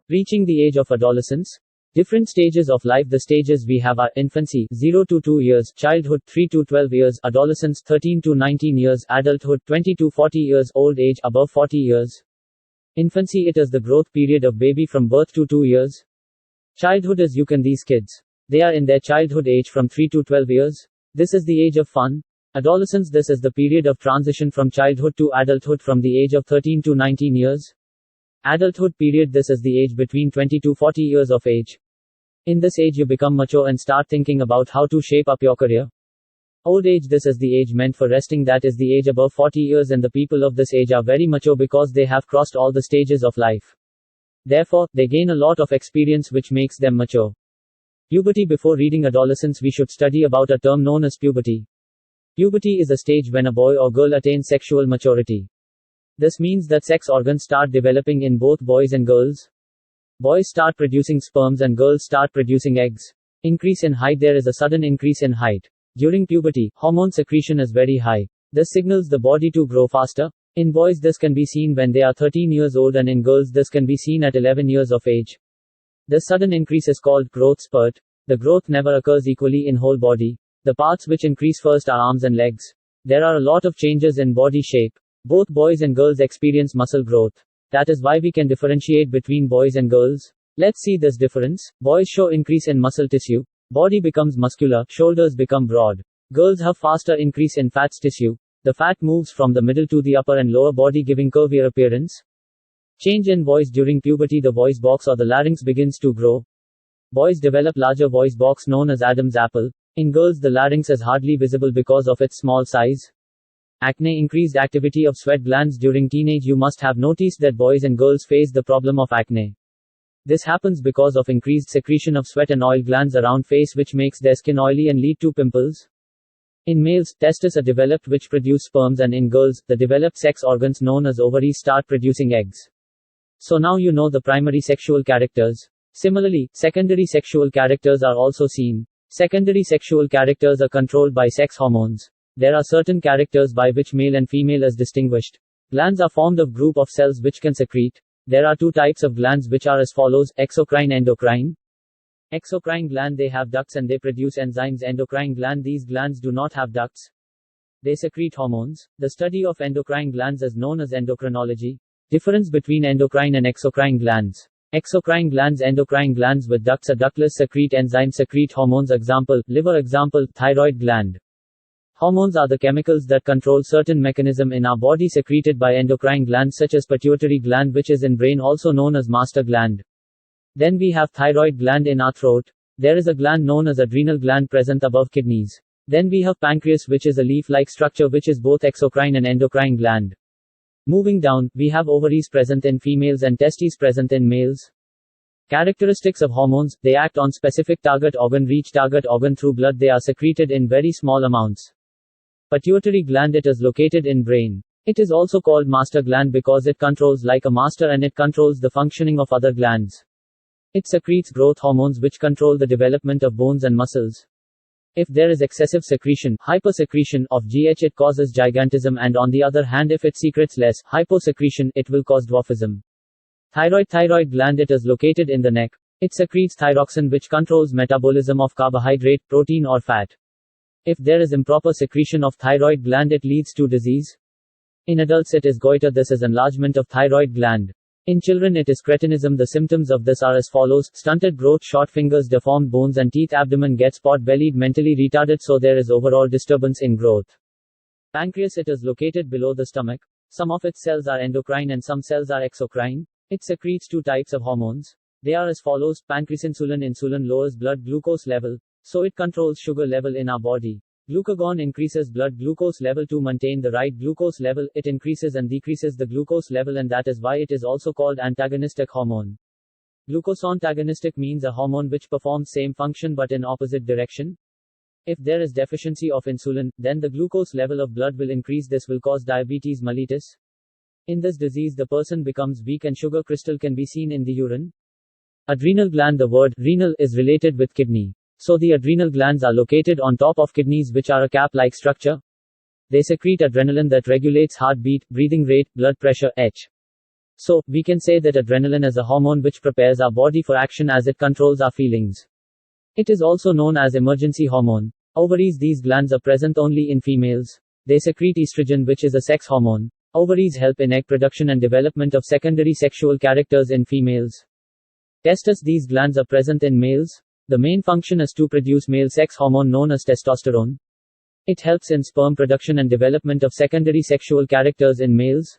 Reaching the age of adolescence. Different stages of life. The stages we have are infancy, 0 to 2 years, childhood, 3 to 12 years, adolescence, 13 to 19 years, adulthood, 20 to 40 years, old age, above 40 years. Infancy, it is the growth period of baby from birth to 2 years. Childhood is these kids. They are in their childhood age from 3 to 12 years. This is the age of fun. Adolescence, this is the period of transition from childhood to adulthood from the age of 13 to 19 years. Adulthood period, this is the age between 20 to 40 years of age. In this age you become mature and start thinking about how to shape up your career. Old age, this is the age meant for resting, that is the age above 40 years, and the people of this age are very mature because they have crossed all the stages of life. Therefore, they gain a lot of experience which makes them mature. Puberty. Before reading adolescence we should study about a term known as puberty. Puberty is a stage when a boy or girl attains sexual maturity. This means that sex organs start developing in both boys and girls. Boys start producing sperms and girls start producing eggs. Increase in height. There is a sudden increase in height. During puberty, hormone secretion is very high. This signals the body to grow faster. In boys this can be seen when they are 13 years old, and in girls this can be seen at 11 years of age. This sudden increase is called growth spurt. The growth never occurs equally in whole body. The parts which increase first are arms and legs. There are a lot of changes in body shape. Both boys and girls experience muscle growth. That is why we can differentiate between boys and girls. Let's see this difference. Boys show increase in muscle tissue. Body becomes muscular, shoulders become broad. Girls have faster increase in fat tissue. The fat moves from the middle to the upper and lower body, giving curvier appearance. Change in voice. During puberty the voice box or the larynx begins to grow. Boys develop larger voice box known as Adam's apple. In girls the larynx is hardly visible because of its small size. Acne. Increased activity of sweat glands during teenage. You must have noticed that boys and girls face the problem of acne. This happens because of increased secretion of sweat and oil glands around face, which makes their skin oily and lead to pimples. In males, testes are developed which produce sperms, and in girls, the developed sex organs known as ovaries start producing eggs. So now you know the primary sexual characters. Similarly, secondary sexual characters are also seen. Secondary sexual characters are controlled by sex hormones. There are certain characters by which male and female is distinguished. Glands are formed of group of cells which can secrete. There are two types of glands which are as follows: exocrine, endocrine. Exocrine gland, they have ducts and they produce enzymes. Endocrine gland, these glands do not have ducts. They secrete hormones. The study of endocrine glands is known as endocrinology. Difference between endocrine and exocrine glands. Exocrine glands, endocrine glands with ducts are ductless, secrete enzymes, secrete hormones. Example, liver. Example, thyroid gland. Hormones are the chemicals that control certain mechanism in our body secreted by endocrine glands such as pituitary gland, which is in brain, also known as master gland. Then we have thyroid gland in our throat. There is a gland known as adrenal gland present above kidneys. Then we have pancreas, which is a leaf-like structure which is both exocrine and endocrine gland. Moving down, we have ovaries present in females and testes present in males. Characteristics of hormones: they act on specific target organ, reach target organ through blood. They are secreted in very small amounts. Pituitary gland, it is located in brain. It is also called master gland because it controls like a master and it controls the functioning of other glands. It secretes growth hormones which control the development of bones and muscles. If there is excessive secretion, hypersecretion, of GH, it causes gigantism, and on the other hand if it secretes less, hyposecretion, it will cause dwarfism. Thyroid gland, it is located in the neck. It secretes thyroxine which controls metabolism of carbohydrate, protein or fat. If there is improper secretion of thyroid gland, it leads to disease. In adults it is goiter, this is enlargement of thyroid gland. In children it is cretinism. The symptoms of this are as follows: stunted growth, short fingers, deformed bones and teeth, abdomen gets pot-bellied, mentally retarded, so there is overall disturbance in growth. Pancreas, it is located below the stomach. Some of its cells are endocrine and some cells are exocrine. It secretes two types of hormones. They are as follows: pancreasinsulin. Insulin lowers blood glucose level, so it controls sugar level in our body. Glucagon increases blood glucose level. To maintain the right glucose level, it increases and decreases the glucose level, and that is why it is also called antagonistic hormone. Glucose-antagonistic means a hormone which performs same function but in opposite direction. If there is deficiency of insulin, then the glucose level of blood will increase. This will cause diabetes mellitus. In this disease the person becomes weak and sugar crystal can be seen in the urine. Adrenal gland, the word renal is related with kidney. So the adrenal glands are located on top of kidneys, which are a cap-like structure. They secrete adrenaline that regulates heartbeat, breathing rate, blood pressure, H. So, we can say that adrenaline is a hormone which prepares our body for action as it controls our feelings. It is also known as emergency hormone. Ovaries. These glands are present only in females. They secrete estrogen, which is a sex hormone. Ovaries help in egg production and development of secondary sexual characters in females. Testes. These glands are present in males. The main function is to produce male sex hormone known as testosterone. It helps in sperm production and development of secondary sexual characters in males.